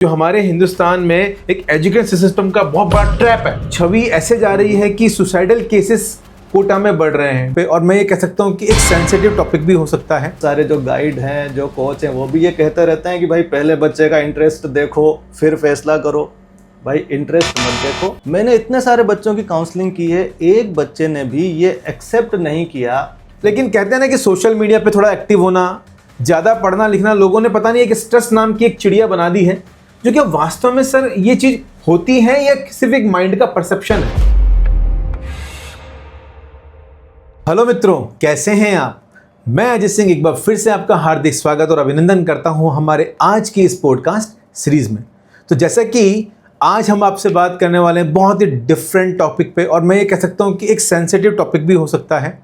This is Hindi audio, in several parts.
जो हमारे हिंदुस्तान में एक एजुकेशन सिस्टम का बहुत बड़ा ट्रैप है। छवि ऐसे जा रही है कि सुसाइडल केसेस कोटा में बढ़ रहे हैं और मैं ये कह सकता हूँ कि एक सेंसिटिव टॉपिक भी हो सकता है। सारे जो गाइड हैं, जो कोच हैं, वो भी ये कहते रहते हैं कि भाई पहले बच्चे का इंटरेस्ट देखो फिर फैसला करो। भाई इंटरेस्ट मत देखो। मैंने इतने सारे बच्चों की काउंसलिंग की है, एक बच्चे ने भी ये एक्सेप्ट नहीं किया। लेकिन कहते हैं ना कि सोशल मीडिया पे थोड़ा एक्टिव होना, ज़्यादा पढ़ना लिखना, लोगों ने पता नहीं एक स्ट्रेस नाम की एक चिड़िया बना दी है, जो कि वास्तव में सर ये चीज़ होती है या सिर्फ एक माइंड का परसेप्शन है। हेलो मित्रों, कैसे हैं आप? मैं अजय सिंह एक बार फिर से आपका हार्दिक स्वागत और अभिनंदन करता हूं हमारे आज की इस पॉडकास्ट सीरीज में। तो जैसा कि आज हम आपसे बात करने वाले हैं बहुत ही डिफरेंट टॉपिक पे, और मैं ये कह सकता हूं कि एक सेंसिटिव टॉपिक भी हो सकता है।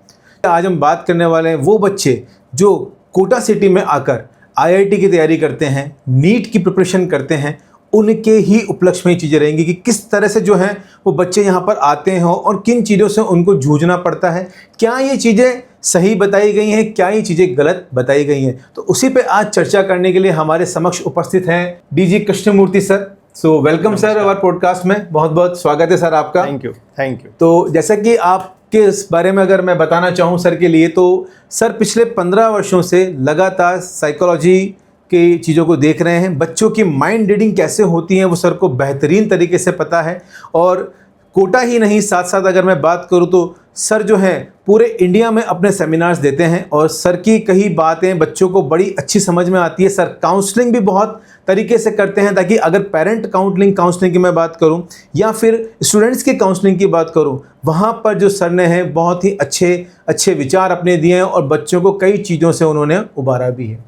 आज हम बात करने वाले हैं वो बच्चे जो कोटा सिटी में आकर आईआईटी की तैयारी करते हैं, नीट की प्रिपरेशन करते हैं, उनके ही उपलक्ष्य में चीज़ें रहेंगी कि किस तरह से जो है वो बच्चे यहाँ पर आते हैं और किन चीज़ों से उनको जूझना पड़ता है। क्या ये चीज़ें सही बताई गई हैं, क्या ये चीज़ें गलत बताई गई हैं? तो उसी पे आज चर्चा करने के लिए हमारे समक्ष उपस्थित हैं DG Krishnamurthy sir. So welcome sir हमारे पॉडकास्ट में, बहुत बहुत स्वागत है सर आपका। Thank you. तो जैसा कि आपके इस बारे में अगर मैं बताना चाहूँ सर के लिए, तो सर पिछले 15 वर्षों से लगातार साइकोलॉजी की चीज़ों को देख रहे हैं। बच्चों की माइंड रीडिंग कैसे होती है वो सर को बेहतरीन तरीके से पता है। और कोटा ही नहीं, साथ साथ अगर मैं बात करूं तो सर जो है पूरे इंडिया में अपने सेमिनार्स देते हैं और सर की कई बातें बच्चों को बड़ी अच्छी समझ में आती है। सर काउंसलिंग भी बहुत तरीके से करते हैं, ताकि अगर पेरेंट काउंसलिंग की मैं बात करूं या फिर स्टूडेंट्स की काउंसलिंग की बात करूं, वहाँ पर जो सर ने है बहुत ही अच्छे विचार अपने दिए हैं और बच्चों को कई चीज़ों से उन्होंने उबारा भी है।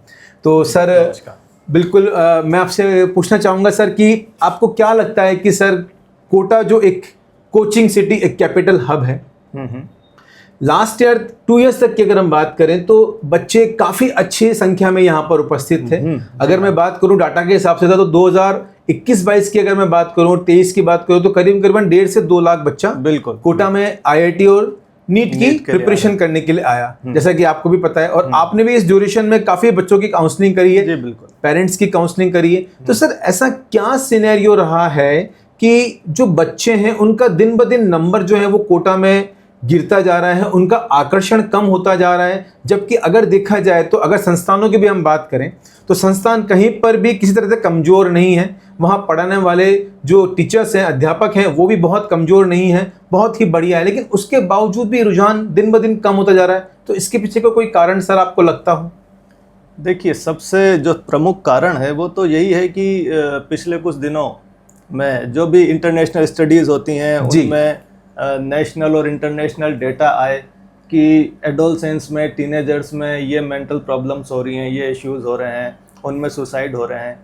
तो सर बिल्कुल मैं आपसे पूछना चाहूँगा सर कि आपको क्या लगता है कि सर कोटा जो एक कोचिंग सिटी, एक कैपिटल हब है, लास्ट ईयर 2 ईयर्स तक की अगर हम बात करें तो बच्चे काफ़ी अच्छी संख्या में यहाँ पर उपस्थित थे। अगर मैं बात करूँ डाटा के हिसाब से था तो 2021-22 की अगर मैं बात करूँ, 23 की बात करूँ, तो करीबन 1.5 से 2 लाख बच्चा बिल्कुल कोटा में आईआईटी और नीट की प्रिपरेशन करने के लिए आया, जैसा कि आपको भी पता है। और आपने भी इस ड्यूरेशन में काफ़ी बच्चों की काउंसलिंग करी है, बिल्कुल पेरेंट्स की काउंसलिंग करी है। तो सर ऐसा क्या सिनेरियो रहा है कि जो बच्चे हैं उनका दिन ब दिन नंबर जो है वो कोटा में गिरता जा रहा है, उनका आकर्षण कम होता जा रहा है, जबकि अगर देखा जाए तो अगर संस्थानों की भी हम बात करें तो संस्थान कहीं पर भी किसी तरह से कमज़ोर नहीं है। वहाँ पढ़ाने वाले जो टीचर्स हैं, अध्यापक हैं, वो भी बहुत कमज़ोर नहीं हैं, बहुत ही बढ़िया है, लेकिन उसके बावजूद भी रुझान दिन ब दिन कम होता जा रहा है। तो इसके पीछे का कोई कारण सर आपको लगता हो? देखिए, सबसे जो प्रमुख कारण है वो तो यही है कि पिछले कुछ दिनों में जो भी इंटरनेशनल स्टडीज़ होती हैं उनमें नेशनल और इंटरनेशनल डेटा आए कि एडोलसेंस में, टीनेजर्स में ये मेंटल प्रॉब्लम्स हो रही हैं, ये इश्यूज़ हो रहे हैं, उनमें सुसाइड हो रहे हैं।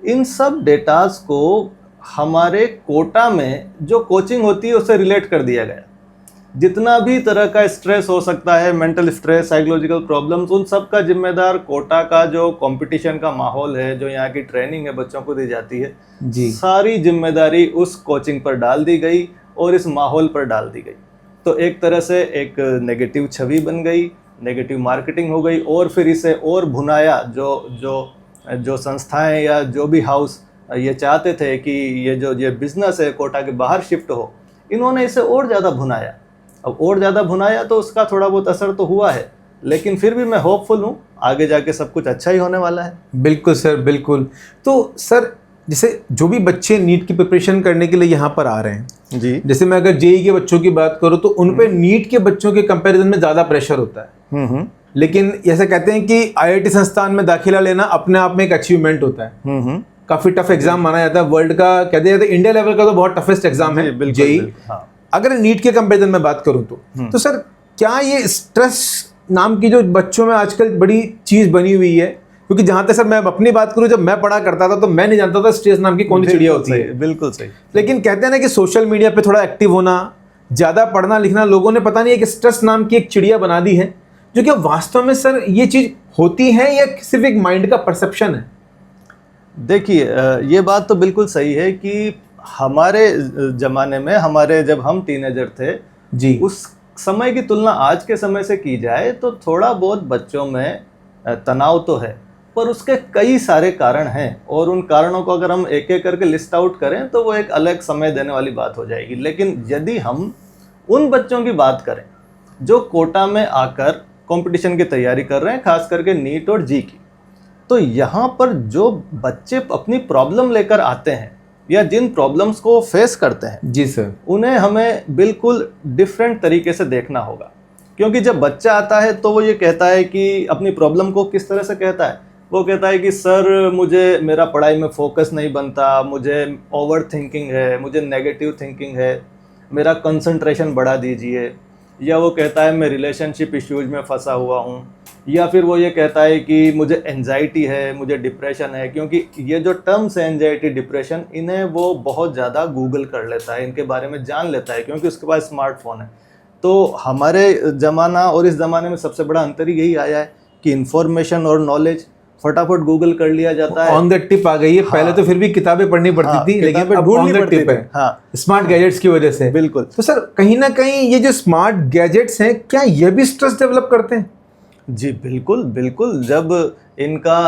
इन सब डेटास को हमारे कोटा में जो कोचिंग होती है उससे रिलेट कर दिया गया। जितना भी तरह का स्ट्रेस हो सकता है, मेंटल स्ट्रेस, साइकोलॉजिकल प्रॉब्लम्स, उन सब का जिम्मेदार कोटा का जो कंपटीशन का माहौल है, जो यहाँ की ट्रेनिंग है बच्चों को दी जाती है जी, सारी जिम्मेदारी उस कोचिंग पर डाल दी गई और इस माहौल पर डाल दी गई। तो एक तरह से एक नेगेटिव छवि बन गई, नेगेटिव मार्केटिंग हो गई, और फिर इसे और भुनाया। जो संस्थाएं या जो भी हाउस ये चाहते थे कि ये बिज़नेस है कोटा के बाहर शिफ्ट हो, इन्होंने इसे और ज़्यादा भुनाया। अब और ज़्यादा भुनाया तो उसका थोड़ा बहुत असर तो हुआ है, लेकिन फिर भी मैं होपफुल हूँ, आगे जाके सब कुछ अच्छा ही होने वाला है। बिल्कुल सर, बिल्कुल। तो सर जैसे जो भी बच्चे नीट की प्रिपरेशन करने के लिए यहाँ पर आ रहे हैं जी, जैसे मैं अगर जेईई के बच्चों की बात करूँ तो उन पे नीट के बच्चों के कंपैरिजन में ज़्यादा प्रेशर होता है। लेकिन ऐसे कहते हैं कि आईआईटी संस्थान में दाखिला लेना अपने आप में एक अचीवमेंट होता है। काफ़ी टफ एग्जाम माना जाता है, वर्ल्ड का कहते हैं इंडिया लेवल का तो बहुत टफेस्ट एग्जाम है जेईई। अगर नीट के कंपैरिजन में बात करूँ तो सर क्या ये स्ट्रेस नाम की जो बच्चों में आजकल बड़ी चीज़ बनी हुई है? क्योंकि जहाँ तक सर मैं अपनी बात करूँ, जब मैं पढ़ा करता था तो मैं नहीं जानता था स्ट्रेस नाम की कौन सी चिड़िया होती है। बिल्कुल सही। लेकिन कहते हैं ना कि सोशल मीडिया पे थोड़ा एक्टिव होना, ज़्यादा पढ़ना लिखना, लोगों ने पता नहीं एक स्ट्रेस नाम की एक चिड़िया बना दी है, जो कि वास्तव में सर ये चीज़ होती है या सिर्फ एक माइंड का परसेप्शन है? देखिए, ये बात तो बिल्कुल सही है कि हमारे ज़माने में, जब हम टीनेजर थे जी, उस समय की तुलना आज के समय से की जाए तो थोड़ा बहुत बच्चों में तनाव तो है। पर उसके कई सारे कारण हैं और उन कारणों को अगर हम एक एक करके लिस्ट आउट करें तो वो एक अलग समय देने वाली बात हो जाएगी। लेकिन यदि हम उन बच्चों की बात करें जो कोटा में आकर कंपटीशन की तैयारी कर रहे हैं, खास करके नीट और जी की, तो यहाँ पर जो बच्चे अपनी प्रॉब्लम लेकर आते हैं या जिन प्रॉब्लम्स को फेस करते हैं, जी सर, उन्हें हमें बिल्कुल डिफरेंट तरीके से देखना होगा। क्योंकि जब बच्चा आता है तो वो ये कहता है कि अपनी प्रॉब्लम को किस तरह से कहता है, वो कहता है कि सर मुझे मेरा पढ़ाई में फोकस नहीं बनता, मुझे ओवर थिंकिंग है, मुझे नेगेटिव थिंकिंग है, मेरा कंसंट्रेशन बढ़ा दीजिए। या वो कहता है मैं रिलेशनशिप इश्यूज में फंसा हुआ हूँ, या फिर वो ये कहता है कि मुझे एंजाइटी है, मुझे डिप्रेशन है। क्योंकि ये जो टर्म्स है एंजाइटी, डिप्रेशन, इन्हें वो बहुत ज़्यादा गूगल कर लेता है, इनके बारे में जान लेता है क्योंकि उसके पास स्मार्टफोन है। तो हमारे ज़माना और इस ज़माने में सबसे बड़ा अंतर यही आया है कि इन्फॉर्मेशन और नॉलेज फटाफट गूगल कर लिया जाता है, ऑन द टिप आ गई है। पहले तो फिर भी किताबें पढ़नी पड़ती थी, लेकिन अब ऑन द टिप है, स्मार्ट गैजेट्स की वजह से। बिल्कुल। तो सर कहीं ना कहीं ये जो स्मार्ट गैजेट्स हैं, क्या ये भी स्ट्रेस डेवलप करते हैं? जी बिल्कुल बिल्कुल। जब इनका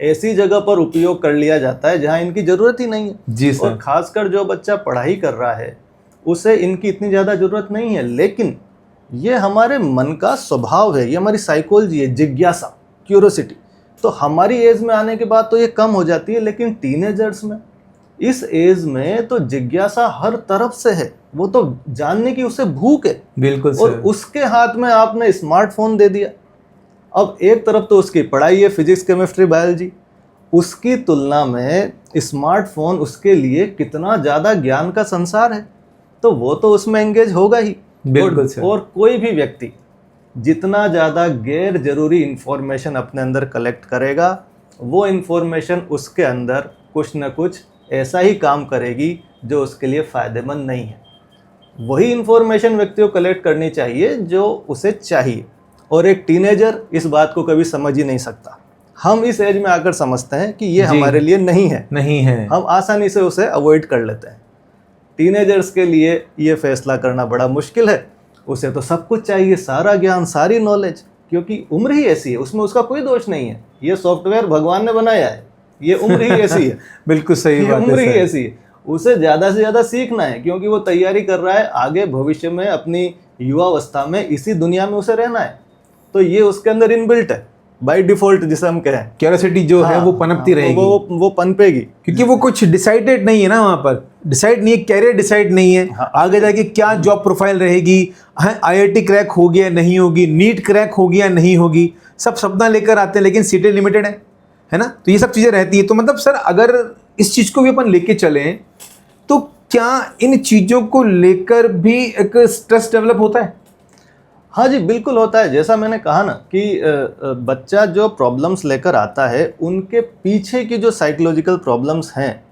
ऐसी जगह पर उपयोग कर लिया जाता है जहां इनकी ज़रूरत ही नहीं है। जी सर। और खासकर जो बच्चा पढ़ाई कर रहा है उसे इनकी इतनी ज़्यादा ज़रूरत नहीं है, लेकिन ये हमारे मन का स्वभाव है, ये हमारी साइकोलॉजी है, जिज्ञासा, क्यूरोसिटी। तो हमारी एज में आने के बाद तो ये कम हो जाती है, लेकिन टीनेजर्स में, इस एज में तो जिज्ञासा हर तरफ से है, वो तो जानने की उसे भूख है। बिल्कुल और सर। उसके हाथ में आपने स्मार्टफोन दे दिया। अब एक तरफ तो उसकी पढ़ाई है, फिजिक्स, केमिस्ट्री, बायोलॉजी, उसकी तुलना में स्मार्टफोन उसके लिए कितना ज़्यादा ज्ञान का संसार है, तो वो तो उसमें एंगेज होगा ही। बिल्कुल सर। और कोई भी व्यक्ति जितना ज़्यादा गैर जरूरी इंफॉर्मेशन अपने अंदर कलेक्ट करेगा, वो इंफॉर्मेशन उसके अंदर कुछ न कुछ ऐसा ही काम करेगी जो उसके लिए फ़ायदेमंद नहीं है। वही इंफॉर्मेशन व्यक्ति को कलेक्ट करनी चाहिए जो उसे चाहिए। और एक टीनेजर इस बात को कभी समझ ही नहीं सकता। हम इस एज में आकर समझते हैं कि ये हमारे लिए नहीं है, हम आसानी से उसे अवॉइड कर लेते हैं। टीनेजर्स के लिए ये फैसला करना बड़ा मुश्किल है। उसे तो सब कुछ चाहिए, सारा ज्ञान, सारी नॉलेज, क्योंकि उम्र ही ऐसी है, उसमें उसका कोई दोष नहीं है। ये सॉफ्टवेयर भगवान ने बनाया है, ये उम्र ही ऐसी है। बिल्कुल सही बात है, उम्र ही ऐसी है। उसे ज़्यादा से ज़्यादा सीखना है, क्योंकि वो तैयारी कर रहा है आगे भविष्य में अपनी युवावस्था में इसी दुनिया में उसे रहना है। तो ये उसके अंदर इनबिल्ट है बाय डिफॉल्ट, जिसे हम कहें क्यूरियोसिटी जो है वो पनपती रहेगी, वो पनपेगी, क्योंकि वो कुछ डिसाइडेड नहीं है ना, वहाँ पर डिसाइड नहीं है, कैरियर डिसाइड नहीं है। आगे जाके क्या जॉब प्रोफाइल रहेगी, आईआईटी क्रैक होगी या नहीं होगी, नीट क्रैक होगी या नहीं होगी, सब सपना लेकर आते हैं, लेकिन सीटें लिमिटेड है ना। तो ये सब चीज़ें रहती है। तो मतलब सर अगर इस चीज़ को भी अपन लेके चलें तो क्या इन चीज़ों को लेकर भी एक स्ट्रेस डेवलप होता है? हाँ जी बिल्कुल होता है। जैसा मैंने कहा ना कि बच्चा जो प्रॉब्लम्स लेकर आता है, उनके पीछे की जो साइकोलॉजिकल प्रॉब्लम्स हैं,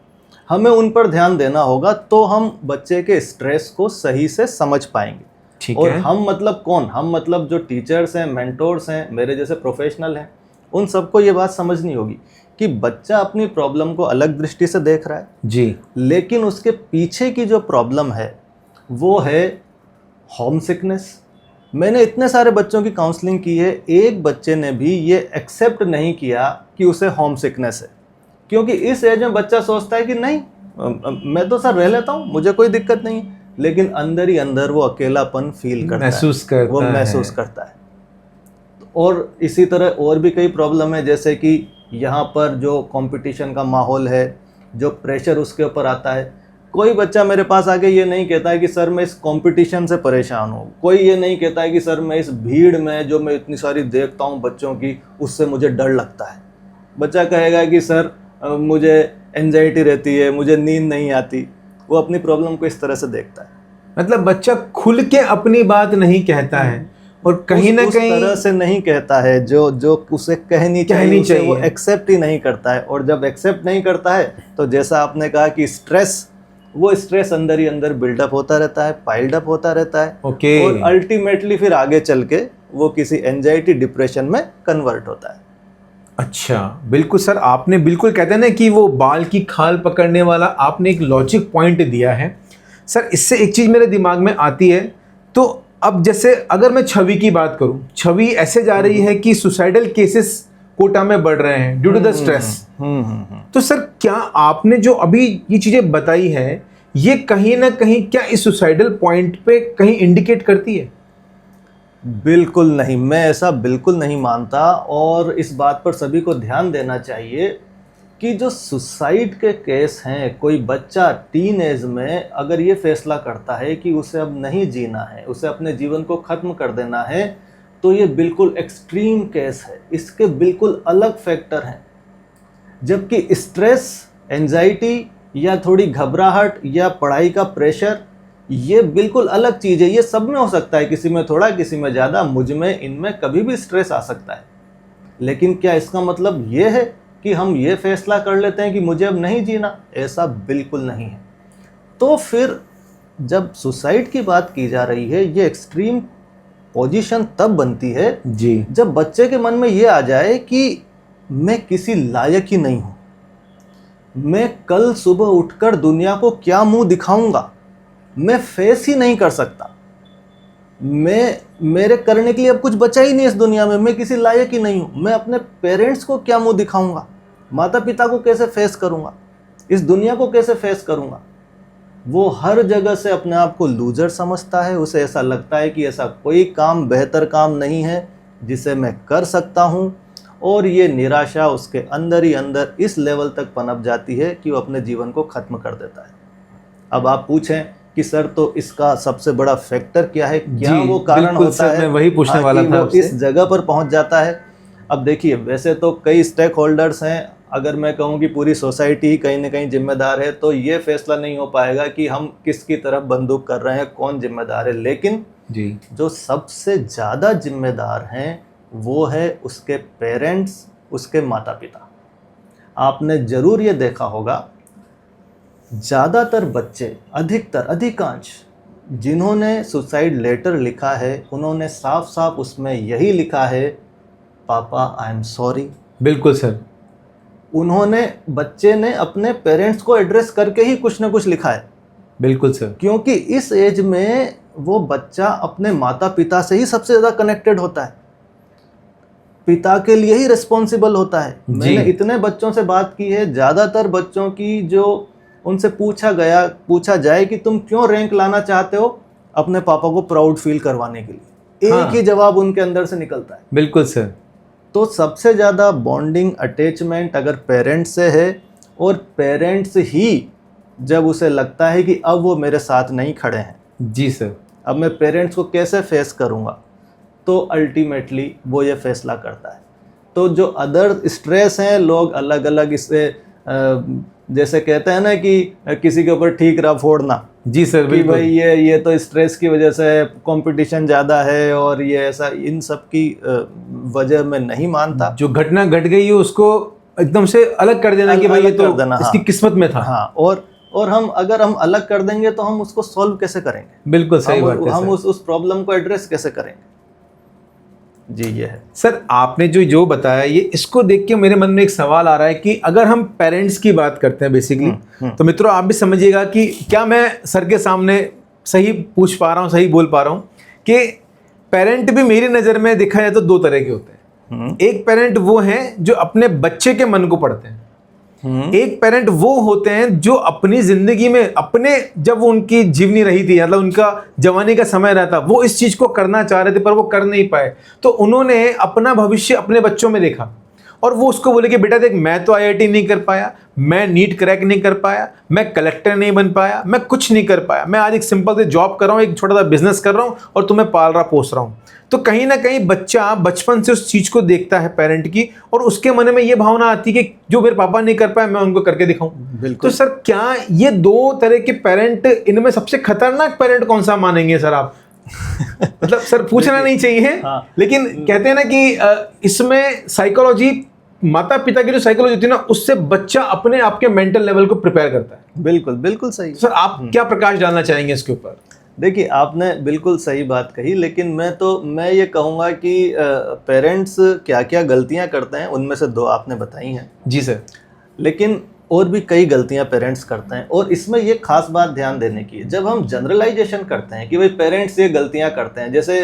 हमें उन पर ध्यान देना होगा, तो हम बच्चे के स्ट्रेस को सही से समझ पाएंगे। ठीक और है। हम मतलब कौन? हम मतलब जो टीचर्स हैं, मेंटोर्स हैं, मेरे जैसे प्रोफेशनल हैं, उन सबको ये बात समझनी होगी कि बच्चा अपनी प्रॉब्लम को अलग दृष्टि से देख रहा है जी, लेकिन उसके पीछे की जो प्रॉब्लम है वो है होम सिकनेस। मैंने इतने सारे बच्चों की काउंसलिंग की है, एक बच्चे ने भी ये एक्सेप्ट नहीं किया कि उसे होम सिकनेस है। क्योंकि इस एज में बच्चा सोचता है कि नहीं, मैं तो सर रह लेता हूँ, मुझे कोई दिक्कत नहीं है, लेकिन अंदर ही अंदर वो अकेलापन फील करता है, वो महसूस करता है। और इसी तरह और भी कई प्रॉब्लम है, जैसे कि यहाँ पर जो कंपटीशन का माहौल है, जो प्रेशर उसके ऊपर आता है। कोई बच्चा मेरे पास आके ये नहीं कहता है कि सर मैं इस कंपटीशन से परेशान हूँ, कोई ये नहीं कहता है कि सर मैं इस भीड़ में जो मैं इतनी सारी देखता हूँ बच्चों की, उससे मुझे डर लगता है। बच्चा कहेगा कि सर मुझे एंजाइटी रहती है, मुझे नींद नहीं आती। वो अपनी प्रॉब्लम को इस तरह से देखता है। मतलब बच्चा खुल के अपनी बात नहीं कहता है और कहीं ना कहीं उस तरह से नहीं कहता है जो उसे कहनी चाहिए। वो एक्सेप्ट ही नहीं करता है। और जब एक्सेप्ट नहीं करता है तो जैसा आपने कहा कि वो स्ट्रेस अंदर ही अंदर बिल्डअप होता रहता है, पाइल्ड अप होता रहता है। और अल्टीमेटली फिर आगे चल के वो किसी एंजाइटी, डिप्रेशन में कन्वर्ट होता है। अच्छा, बिल्कुल सर, आपने बिल्कुल कहते हैं ना कि वो बाल की खाल पकड़ने वाला आपने एक लॉजिक पॉइंट दिया है सर। इससे एक चीज़ मेरे दिमाग में आती है, तो अब जैसे अगर मैं छवि की बात करूं, छवि ऐसे जा रही है कि सुसाइडल केसेस कोटा में बढ़ रहे हैं ड्यू टू द स्ट्रेस। तो सर क्या आपने जो अभी ये चीजें बताई है, ये कहीं ना कहीं क्या इस सुसाइडल पॉइंट पे कहीं इंडिकेट करती है? बिल्कुल नहीं, मैं ऐसा बिल्कुल नहीं मानता। और इस बात पर सभी को ध्यान देना चाहिए कि जो सुसाइड के केस हैं, कोई बच्चा टीन एज में अगर ये फैसला करता है कि उसे अब नहीं जीना है, उसे अपने जीवन को ख़त्म कर देना है, तो ये बिल्कुल एक्सट्रीम केस है। इसके बिल्कुल अलग फैक्टर हैं। जबकि स्ट्रेस, एंजाइटी या थोड़ी घबराहट या पढ़ाई का प्रेशर, ये बिल्कुल अलग चीज़ है। ये सब में हो सकता है, किसी में थोड़ा, किसी में ज़्यादा, मुझ में, इनमें कभी भी स्ट्रेस आ सकता है। लेकिन क्या इसका मतलब ये है कि हम ये फैसला कर लेते हैं कि मुझे अब नहीं जीना? ऐसा बिल्कुल नहीं है। तो फिर जब सुसाइड की बात की जा रही है, ये एक्सट्रीम पोजीशन तब बनती है जी, जब बच्चे के मन में ये आ जाए कि मैं किसी लायक ही नहीं हूँ, मैं कल सुबह उठकर दुनिया को क्या मुंह दिखाऊंगा, मैं फेस ही नहीं कर सकता, मेरे करने के लिए अब कुछ बचा ही नहीं इस दुनिया में, मैं किसी लायक ही नहीं हूँ, मैं अपने पेरेंट्स को क्या मुंह दिखाऊंगा, माता पिता को कैसे फेस करूँगा, इस दुनिया को कैसे फेस करूँगा। वो हर जगह से अपने आप को लूजर समझता है। उसे ऐसा लगता है कि ऐसा कोई काम, बेहतर काम नहीं है जिसे मैं कर सकता हूँ। और ये निराशा उसके अंदर ही अंदर इस लेवल तक पनप जाती है कि वो अपने जीवन को ख़त्म कर देता है। अब आप पूछें कि सर तो इसका सबसे बड़ा फैक्टर क्या है, क्या वो कारण होता है, मैं वही पूछने वाला था आपसे, इस जगह पर पहुंच जाता है। अब देखिए, वैसे तो कई स्टेक होल्डर्स हैं। अगर मैं कहूँ कि पूरी सोसाइटी ही कहीं ना कहीं जिम्मेदार है, तो ये फैसला नहीं हो पाएगा कि हम किसकी तरफ बंदूक कर रहे हैं, कौन जिम्मेदार है। लेकिन जी, जो सबसे ज़्यादा जिम्मेदार हैं वो है उसके पेरेंट्स, उसके माता पिता। आपने ज़रूर ये देखा होगा, ज़्यादातर बच्चे, अधिकांश जिन्होंने सुसाइड लेटर लिखा है, उन्होंने साफ साफ उसमें यही लिखा है, पापा आई एम सॉरी। बिल्कुल सर। बच्चे ने अपने पेरेंट्स को एड्रेस करके ही कुछ ना कुछ लिखा है। बिल्कुल सर। क्योंकि इस एज में वो बच्चा अपने माता पिता से ही सबसे ज़्यादा कनेक्टेड होता है, पिता के लिए ही रिस्पॉन्सिबल होता है। मैंने इतने बच्चों से बात की है, ज़्यादातर बच्चों की जो उनसे पूछा जाए कि तुम क्यों रैंक लाना चाहते हो, अपने पापा को प्राउड फील करवाने के लिए, एक ही जवाब उनके अंदर से निकलता है। बिल्कुल सर। तो सबसे ज़्यादा बॉन्डिंग, अटैचमेंट अगर पेरेंट्स से है, और पेरेंट्स ही जब उसे लगता है कि अब वो मेरे साथ नहीं खड़े हैं, जी सर, अब मैं पेरेंट्स को कैसे फेस करूँगा, तो अल्टीमेटली वो ये फैसला करता है। तो जो अदर स्ट्रेस हैं, लोग अलग अलग इससे जैसे कहते हैं ना कि किसी के ऊपर ठीक रहा फोड़ना। जी सर, कि भाई ये तो स्ट्रेस की वजह से कंपटीशन ज़्यादा है और ये ऐसा, इन सब की वजह मैं नहीं मानता। जो घटना घट गई है उसको एकदम से अलग कर देना कि भाई ये तो इसकी किस्मत में था। हाँ, और अगर हम अलग कर देंगे तो हम उसको सॉल्व कैसे करेंगे? बिल्कुल सही बात है। हम उस प्रॉब्लम को एड्रेस कैसे करेंगे? जी, ये है सर। आपने जो बताया, ये इसको देख के मेरे मन में एक सवाल आ रहा है कि अगर हम पेरेंट्स की बात करते हैं बेसिकली, तो मित्रों आप भी समझिएगा कि क्या मैं सर के सामने सही पूछ पा रहा हूँ, सही बोल पा रहा हूँ कि पेरेंट भी मेरी नज़र में देखा जाए तो दो तरह के होते हैं। एक पेरेंट वो हैं जो अपने बच्चे के मन को पढ़ते हैं, एक पेरेंट वो होते हैं जो अपनी जिंदगी में जब वो उनकी जीवनी रही थी, मतलब उनका जवानी का समय रहता, वो इस चीज को करना चाह रहे थे पर वो कर नहीं पाए, तो उन्होंने अपना भविष्य अपने बच्चों में देखा और वो उसको बोले कि बेटा देख, मैं तो IIT नहीं कर पाया, मैं नीट क्रैक नहीं कर पाया, मैं कलेक्टर नहीं बन पाया, मैं कुछ नहीं कर पाया, मैं आज एक सिंपल से जॉब कर रहा हूँ, एक छोटा सा बिजनेस कर रहा हूँ और तुम्हें पाल रहा पोस रहा हूँ। तो कहीं ना कहीं बच्चा बचपन से उस चीज़ को देखता है पेरेंट की, और उसके मन में ये भावना आती है कि जो मेरे पापा नहीं कर पाए मैं उनको करके दिखाऊं। तो सर क्या ये दो तरह के पेरेंट, इनमें सबसे खतरनाक पेरेंट कौन सा मानेंगे सर आप? मतलब सर पूछना नहीं चाहिए, हाँ। लेकिन कहते हैं ना कि इसमें साइकोलॉजी, माता पिता की जो साइकोलॉजी होती है ना, उससे बच्चा अपने आप के मेंटल लेवल को प्रिपेयर करता है। बिल्कुल सही। सर आप क्या प्रकाश डालना चाहेंगे इसके ऊपर? देखिए, आपने बिल्कुल सही बात कही, लेकिन मैं ये कहूँगा कि पेरेंट्स क्या क्या गलतियाँ करते हैं, उनमें से दो आपने बताई हैं। जी सर। लेकिन और भी कई गलतियाँ पेरेंट्स करते हैं, और इसमें ये खास बात ध्यान देने की है। जब हम जनरलाइजेशन करते हैं कि भाई पेरेंट्स ये गलतियाँ करते हैं, जैसे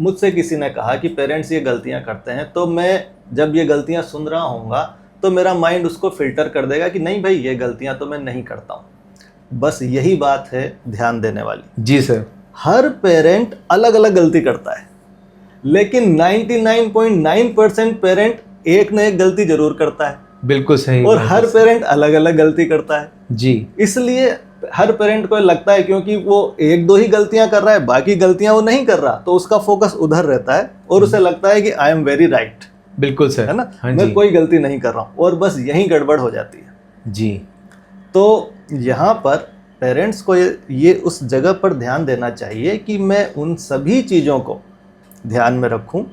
मुझसे किसी ने कहा कि पेरेंट्स ये गलतियाँ करते हैं, तो मैं जब ये गलतियां सुन रहा होऊंगा तो मेरा माइंड उसको फिल्टर कर देगा कि नहीं भाई ये गलतियां तो मैं नहीं करता हूं। बस यही बात है ध्यान देने वाली। जी सर। हर पेरेंट अलग अलग गलती करता है, लेकिन 99.9% पेरेंट एक न एक गलती जरूर करता है। बिल्कुल सही। और हर पेरेंट अलग अलग गलती करता है जी। इसलिए हर पेरेंट को लगता है क्योंकि वो एक दो ही गलतियां कर रहा है, बाकी गलतियां वो नहीं कर रहा, तो उसका फोकस उधर रहता है और उसे लगता है कि आई एम वेरी राइट। बिल्कुल सर, है ना। हाँ मैं जी। कोई गलती नहीं कर रहा हूं, और बस यही गड़बड़ हो जाती है। जी। तो यहाँ पर पेरेंट्स को ये उस जगह पर ध्यान देना चाहिए कि मैं उन सभी चीज़ों को ध्यान में रखूं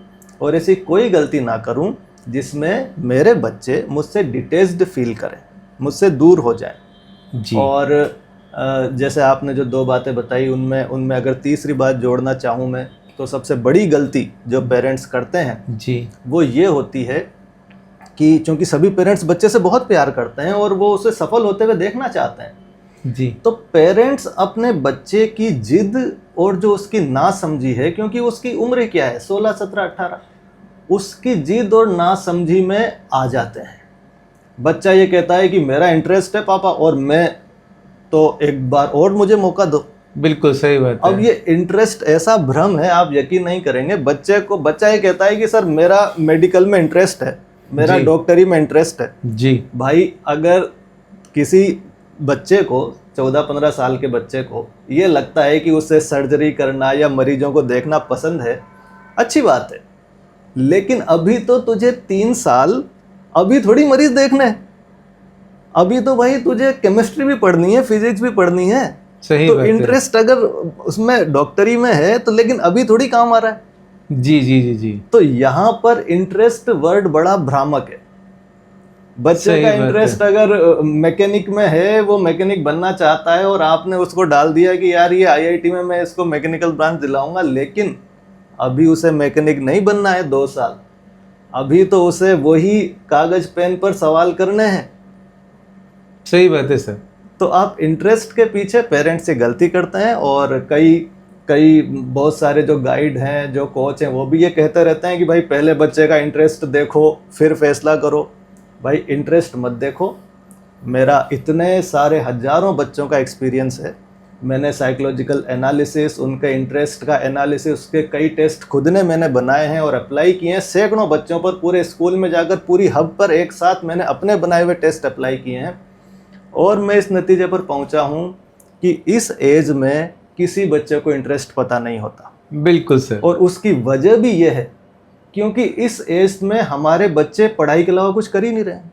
और ऐसी कोई गलती ना करूं जिसमें मेरे बच्चे मुझसे डिटेच्ड फील करें, मुझसे दूर हो जाएं। जी। और जैसे आपने जो 2 बातें बताई उनमें अगर तीसरी बात जोड़ना चाहूँ मैं, तो सबसे बड़ी गलती जो पेरेंट्स करते हैं जी, वो ये होती है कि चूंकि सभी पेरेंट्स बच्चे से बहुत प्यार करते हैं और वो उसे सफल होते हुए देखना चाहते हैं। जी। तो पेरेंट्स अपने बच्चे की जिद और जो उसकी नासमझी है, क्योंकि उसकी उम्र क्या है 16, 17, 18, उसकी जिद और नासमझी में आ जाते हैं। बच्चा ये कहता है कि मेरा इंटरेस्ट है पापा, और मैं तो एक बार और मुझे मौका दो। बिल्कुल सही बात है। अब ये इंटरेस्ट ऐसा भ्रम है, आप यकीन नहीं करेंगे। बच्चा ये कहता है कि सर मेरा मेडिकल में इंटरेस्ट है, मेरा डॉक्टरी में इंटरेस्ट है। जी। भाई अगर किसी बच्चे को 14-15 साल के बच्चे को ये लगता है कि उसे सर्जरी करना या मरीजों को देखना पसंद है, अच्छी बात है, लेकिन अभी तो तुझे 3 साल अभी थोड़ी मरीज देखने हैं। अभी तो भाई तुझे केमिस्ट्री भी पढ़नी है, फिजिक्स भी पढ़नी है। सही तो बात है। इंटरेस्ट अगर उसमें डॉक्टरी में है तो लेकिन अभी थोड़ी काम आ रहा है। जी जी जी जी। तो यहाँ पर इंटरेस्ट वर्ड बड़ा भ्रामक है। बच्चे का इंटरेस्ट अगर मैकेनिक में है, वो मैकेनिक बनना चाहता है, और आपने उसको डाल दिया कि यार ये आईआईटी में मैं इसको मैकेनिकल ब्रांच दिलाऊंगा, लेकिन अभी उसे मैकेनिक नहीं बनना है 2 साल, अभी तो उसे वही कागज पेन पर सवाल करने हैं। सही बात है सर। तो आप इंटरेस्ट के पीछे पेरेंट्स से गलती करते हैं, और कई बहुत सारे जो गाइड हैं, जो कोच हैं, वो भी ये कहते रहते हैं कि भाई पहले बच्चे का इंटरेस्ट देखो फिर फैसला करो। भाई इंटरेस्ट मत देखो। मेरा इतने सारे हजारों बच्चों का एक्सपीरियंस है, मैंने साइकोलॉजिकल एनालिसिस, उनके इंटरेस्ट का एनालिसिस, उसके कई टेस्ट खुद ने मैंने बनाए हैं और अप्लाई किए हैं। सैकड़ों बच्चों पर पूरे स्कूल में जाकर पूरी हब पर एक साथ मैंने अपने बनाए हुए टेस्ट अप्लाई किए हैं, और मैं इस नतीजे पर पहुंचा हूं कि इस एज में किसी बच्चे को इंटरेस्ट पता नहीं होता। बिल्कुल सर। और उसकी वजह भी ये है क्योंकि इस एज में हमारे बच्चे पढ़ाई के अलावा कुछ कर ही नहीं रहे हैं।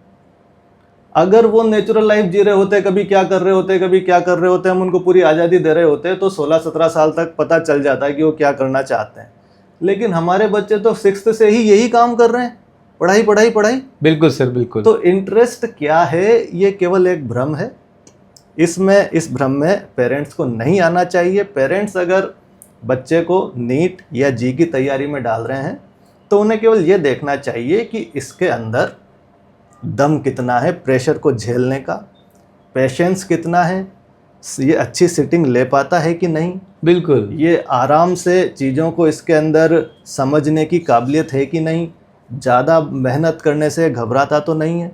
अगर वो नेचुरल लाइफ जी रहे होते, कभी क्या कर रहे होते, कभी क्या कर रहे होते, हम उनको पूरी आज़ादी दे रहे होते, तो 16-17 साल तक पता चल जाता है कि वो क्या करना चाहते हैं। लेकिन हमारे बच्चे तो 6th से ही यही काम कर रहे हैं, पढ़ाई पढ़ाई पढ़ाई। बिल्कुल सर, बिल्कुल। तो इंटरेस्ट क्या है, ये केवल एक भ्रम है। इस भ्रम में पेरेंट्स को नहीं आना चाहिए। पेरेंट्स अगर बच्चे को नीट या जी की तैयारी में डाल रहे हैं तो उन्हें केवल ये देखना चाहिए कि इसके अंदर दम कितना है प्रेशर को झेलने का, पेशेंस कितना है, ये अच्छी सिटिंग ले पाता है कि नहीं, बिल्कुल, ये आराम से चीज़ों को इसके अंदर समझने की काबिलियत है कि नहीं, ज़्यादा मेहनत करने से घबराता तो नहीं है।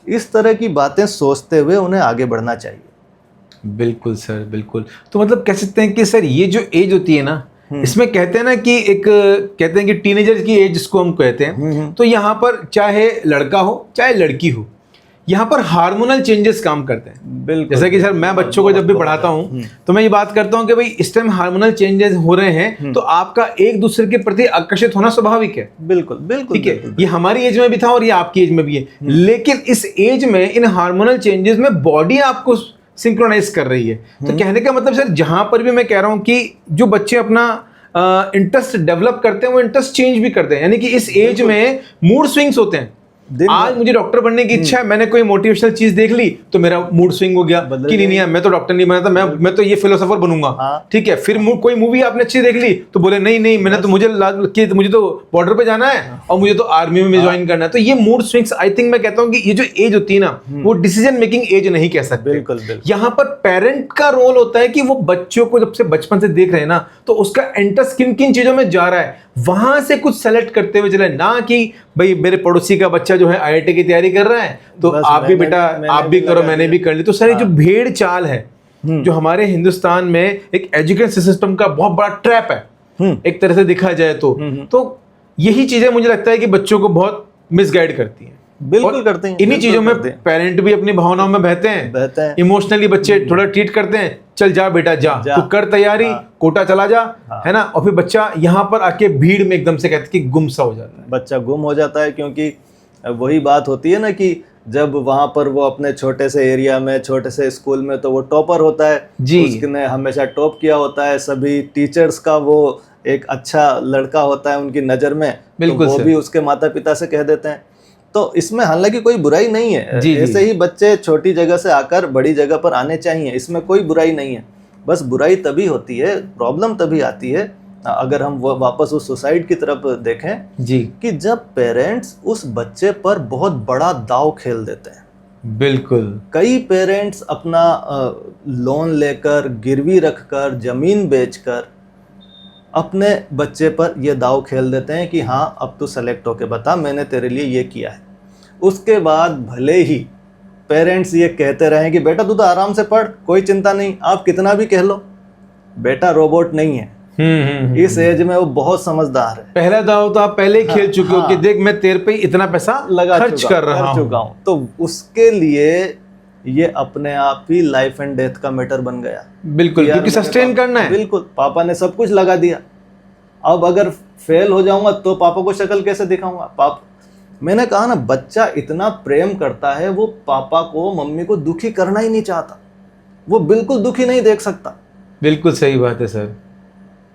इस तरह की बातें सोचते हुए उन्हें आगे बढ़ना चाहिए। बिल्कुल सर, बिल्कुल। तो मतलब कह सकते हैं कि सर ये जो एज होती है ना, इसमें कहते हैं ना कि कहते हैं कि टीनेजर की एज जिसको हम कहते हैं, तो यहाँ पर चाहे लड़का हो चाहे लड़की हो, यहाँ पर हार्मोनल चेंजेस काम करते हैं। बिल्कुल। जैसा कि सर मैं बच्चों को जब भी पढ़ाता हूँ तो मैं ये बात करता हूँ कि भाई इस टाइम हार्मोनल चेंजेस हो रहे हैं, तो आपका एक दूसरे के प्रति आकर्षित होना स्वाभाविक है। बिल्कुल बिल्कुल, ठीक है। ये हमारी एज में भी था और ये आपकी एज में भी है, लेकिन इस एज में इन हार्मोनल चेंजेस में बॉडी आपको सिंक्रोनाइज कर रही है। तो कहने का मतलब सर जहां पर भी मैं कह रहा हूं कि जो बच्चे अपना इंटरेस्ट डेवलप करते हैं वो इंटरेस्ट चेंज भी करते हैं, यानी कि इस एज में मूड स्विंग्स होते हैं। आज मुझे डॉक्टर बनने की इच्छा है, मैंने कोई मोटिवेशनल चीज देख ली तो मेरा मूड स्विंग हो गया कि नहीं मैं तो डॉक्टर नहीं बना था, मैं तो ये फिलोसोफर बनूंगा। ठीक है, फिर कोई मूवी आपने अच्छी देख ली तो बोले नहीं मैंने तो मुझे तो बॉर्डर पे जाना है और मुझे तो आर्मी में ज्वाइन करना है। तो ये मूड स्विंग्स, आई थिंक मैं कहता हूँ कि ये जो एज होती है ना, वो डिसीजन मेकिंग एज नहीं कह सकते। बिल्कुल। यहाँ पर पेरेंट का रोल होता है कि वो बच्चों को जब से बचपन से देख रहे हैं ना, तो उसका इंटरेस्ट किन किन चीजों में जा रहा है वहां से कुछ सेलेक्ट करते हुए चले, ना कि भाई मेरे पड़ोसी का बच्चा जो है IIT की तैयारी कर रहा है तो आप भी बेटा आप भी करो, मैंने भी कर ली। तो सारी जो भेड़ चाल है जो हमारे हिंदुस्तान में एक एजुकेशन सिस्टम का बहुत बड़ा ट्रैप है एक तरह से देखा जाए तो यही चीजें मुझे लगता है कि बच्चों को बहुत मिसगाइड करती हैं। बिल्कुल करते हैं। इन्हीं चीजों में पेरेंट भी अपनी भावनाओं में बहते हैं। इमोशनली बच्चे थोड़ा ट्रीट करते हैं, चल जा बेटा जा तू कर तैयारी, कोटा चला जा, है ना। और फिर बच्चा यहाँ पर आके भीड़ में एकदम से कहते कि गुम सा हो जाता है, बच्चा गुम हो जाता है। क्योंकि वही बात होती है ना कि जब वहां पर वो अपने छोटे से एरिया में, छोटे से स्कूल में, तो वो टॉपर होता है जी, उसने हमेशा टॉप किया होता है, सभी टीचर्स का वो एक अच्छा लड़का होता है उनकी नज़र में, बिल्कुल, तो वो भी उसके माता पिता से कह देते हैं। तो इसमें हालांकि कोई बुराई नहीं है, ऐसे ही बच्चे छोटी जगह से आकर बड़ी जगह पर आने चाहिए, इसमें कोई बुराई नहीं है। बस बुराई तभी होती है, प्रॉब्लम तभी आती है, अगर हम वापस उस सुसाइड की तरफ देखें जी, कि जब पेरेंट्स उस बच्चे पर बहुत बड़ा दाव खेल देते हैं। बिल्कुल, कई पेरेंट्स अपना लोन लेकर, गिरवी रखकर, जमीन बेचकर अपने बच्चे पर ये दाव खेल देते हैं कि हाँ अब तू सेलेक्ट होके बता, मैंने तेरे लिए ये किया है। उसके बाद भले ही पेरेंट्स ये कहते रहें कि बेटा तू तो आराम से पढ़, कोई चिंता नहीं, आप कितना भी कह लो, बेटा रोबोट नहीं है। इस एज में वो बहुत समझदार है। पहला दाव तो आप पहले ही खेल चुके हो कि देख मैं तेरे पे इतना पैसा खर्च कर रहा हूं। तो उसके लिए ये अपने आप ही लाइफ एंड डेथ का मैटर बन गया। बिल्कुल, क्योंकि सस्टेन करना है। बिल्कुल, पापा ने सब कुछ लगा दिया, अब अगर फेल हो जाऊंगा तो पापा को शक्ल कैसे दिखाऊंगा। मैंने कहा ना, बच्चा इतना प्रेम करता है, वो पापा को, मम्मी को दुखी करना ही नहीं चाहता, वो बिल्कुल दुखी नहीं देख सकता। बिल्कुल सही बात है सर।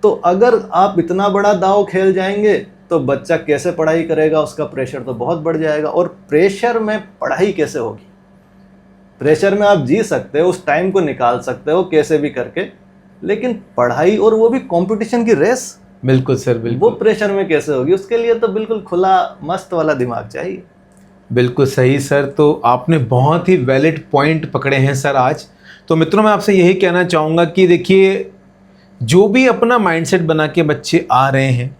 तो अगर आप इतना बड़ा दांव खेल जाएंगे तो बच्चा कैसे पढ़ाई करेगा, उसका प्रेशर तो बहुत बढ़ जाएगा। और प्रेशर में पढ़ाई कैसे होगी? प्रेशर में आप जी सकते हो, उस टाइम को निकाल सकते हो कैसे भी करके, लेकिन पढ़ाई, और वो भी कंपटीशन की रेस, बिल्कुल सर, बिल्कुल, वो प्रेशर में कैसे होगी? उसके लिए तो बिल्कुल खुला मस्त वाला दिमाग चाहिए। बिल्कुल सही सर। तो आपने बहुत ही वैलिड पॉइंट पकड़े हैं सर आज। तो मित्रों, मैं आपसे यही कहना चाहूँगा कि देखिए, जो भी अपना माइंडसेट बना के बच्चे आ रहे हैं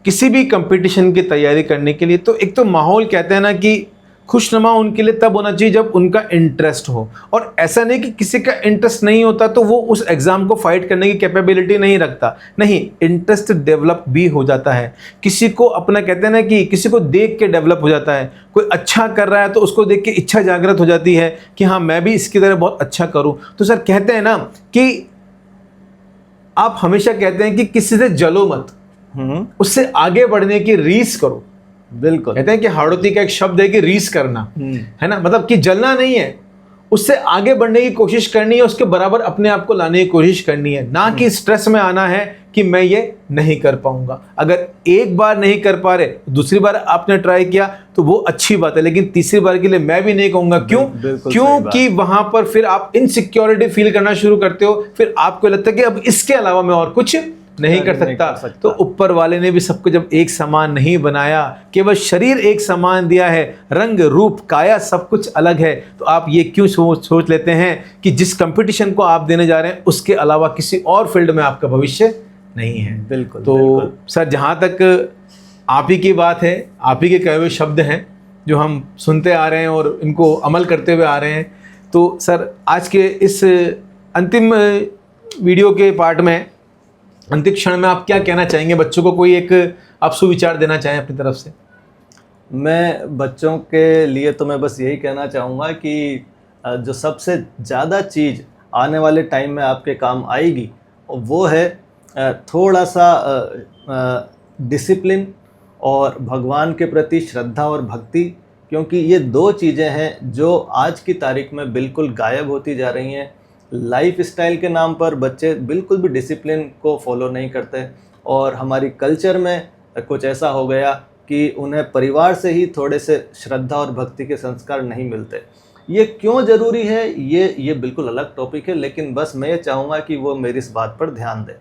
किसी भी कंपटीशन की तैयारी करने के लिए, तो एक तो माहौल कहते हैं ना कि खुशनुमा उनके लिए तब होना चाहिए जब उनका इंटरेस्ट हो। और ऐसा नहीं कि किसी का इंटरेस्ट नहीं होता तो वो उस एग्ज़ाम को फाइट करने की कैपेबिलिटी नहीं रखता, नहीं, इंटरेस्ट डेवलप भी हो जाता है। किसी को अपना कहते हैं ना कि किसी को देख के डेवलप हो जाता है, कोई अच्छा कर रहा है तो उसको देख के इच्छा जागृत हो जाती है कि हाँ मैं भी इसकी तरह बहुत अच्छा करूँ। तो सर कहते हैं ना कि आप हमेशा कहते हैं कि किसी से जलो मत, उससे आगे बढ़ने की रीस करो। बिल्कुल, कहते हैं कि हाड़ोती का एक शब्द है कि रीस करना, है ना, मतलब कि जलना नहीं है, उससे आगे बढ़ने की कोशिश करनी है, उसके बराबर अपने आप को लाने की कोशिश करनी है, ना कि स्ट्रेस में आना है कि मैं ये नहीं कर पाऊंगा। अगर एक बार नहीं कर पा रहे, दूसरी बार आपने ट्राई किया तो वो अच्छी बात है, लेकिन तीसरी बार के लिए मैं भी नहीं कहूंगा। क्यों? क्योंकि वहां पर फिर आप इनसिक्योरिटी फील करना शुरू करते हो, फिर आपको लगता है कि अब इसके अलावा मैं और कुछ नहीं कर सकता। तो ऊपर वाले ने भी सबको जब एक समान नहीं बनाया, केवल शरीर एक समान दिया है, रंग रूप काया सब कुछ अलग है, तो आप ये क्यों सोच लेते हैं कि जिस कंपटीशन को आप देने जा रहे हैं उसके अलावा किसी और फील्ड में आपका भविष्य नहीं है। बिल्कुल। तो बिल्कुल। सर, जहाँ तक आप ही की बात है, आप ही के कहे हुए शब्द हैं जो हम सुनते आ रहे हैं और इनको अमल करते हुए आ रहे हैं, तो सर आज के इस अंतिम वीडियो के पार्ट में, अंतिम क्षण में आप क्या कहना चाहेंगे बच्चों को? कोई एक आप सुविचार देना चाहें अपनी तरफ से? मैं बच्चों के लिए तो मैं बस यही कहना चाहूँगा कि जो सबसे ज़्यादा चीज़ आने वाले टाइम में आपके काम आएगी वो है थोड़ा सा डिसिप्लिन और भगवान के प्रति श्रद्धा और भक्ति, क्योंकि ये दो चीज़ें हैं जो आज की तारीख में बिल्कुल गायब होती जा रही हैं। लाइफ स्टाइल के नाम पर बच्चे बिल्कुल भी डिसिप्लिन को फॉलो नहीं करते, और हमारी कल्चर में कुछ ऐसा हो गया कि उन्हें परिवार से ही थोड़े से श्रद्धा और भक्ति के संस्कार नहीं मिलते। ये क्यों ज़रूरी है, ये बिल्कुल अलग टॉपिक है, लेकिन बस मैं ये चाहूँगा कि वो मेरी इस बात पर ध्यान दें।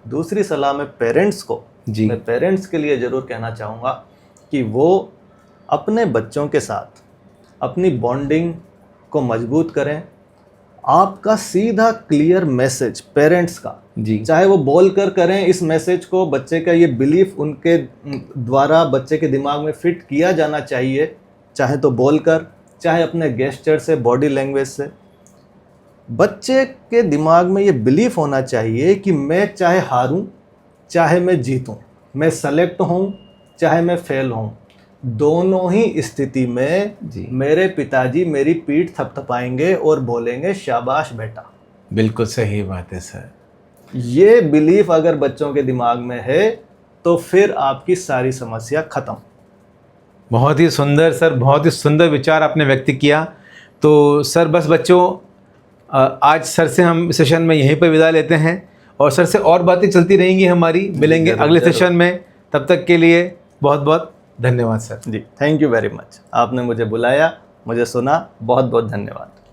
दूसरी सलाह मैं पेरेंट्स को, मैं पेरेंट्स के लिए ज़रूर कहना चाहूँगा कि वो अपने बच्चों के साथ अपनी बॉन्डिंग को मजबूत करें। आपका सीधा क्लियर मैसेज पेरेंट्स का, चाहे वो बोल कर करें, इस मैसेज को बच्चे का ये बिलीफ उनके द्वारा बच्चे के दिमाग में फिट किया जाना चाहिए, चाहे तो बोल कर, चाहे अपने गेस्चर से, बॉडी लैंग्वेज से। बच्चे के दिमाग में ये बिलीफ होना चाहिए कि मैं चाहे हारूं चाहे मैं जीतूं, मैं सेलेक्ट हूं चाहे मैं फेल हूं, दोनों ही स्थिति में मेरे पिताजी मेरी पीठ थपथपाएंगे और बोलेंगे शाबाश बेटा। बिल्कुल सही बात है सर। ये बिलीफ अगर बच्चों के दिमाग में है तो फिर आपकी सारी समस्या खत्म। बहुत ही सुंदर सर, बहुत ही सुंदर विचार आपने व्यक्त किया। तो सर बस बच्चों, आज सर से हम सेशन में यहीं पर विदा लेते हैं और सर से और बातें चलती रहेंगी हमारी, मिलेंगे अगले सेशन में। तब तक के लिए बहुत बहुत धन्यवाद सर। जी, थैंक यू वेरी मच। आपने मुझे बुलाया, मुझे सुना, बहुत बहुत धन्यवाद।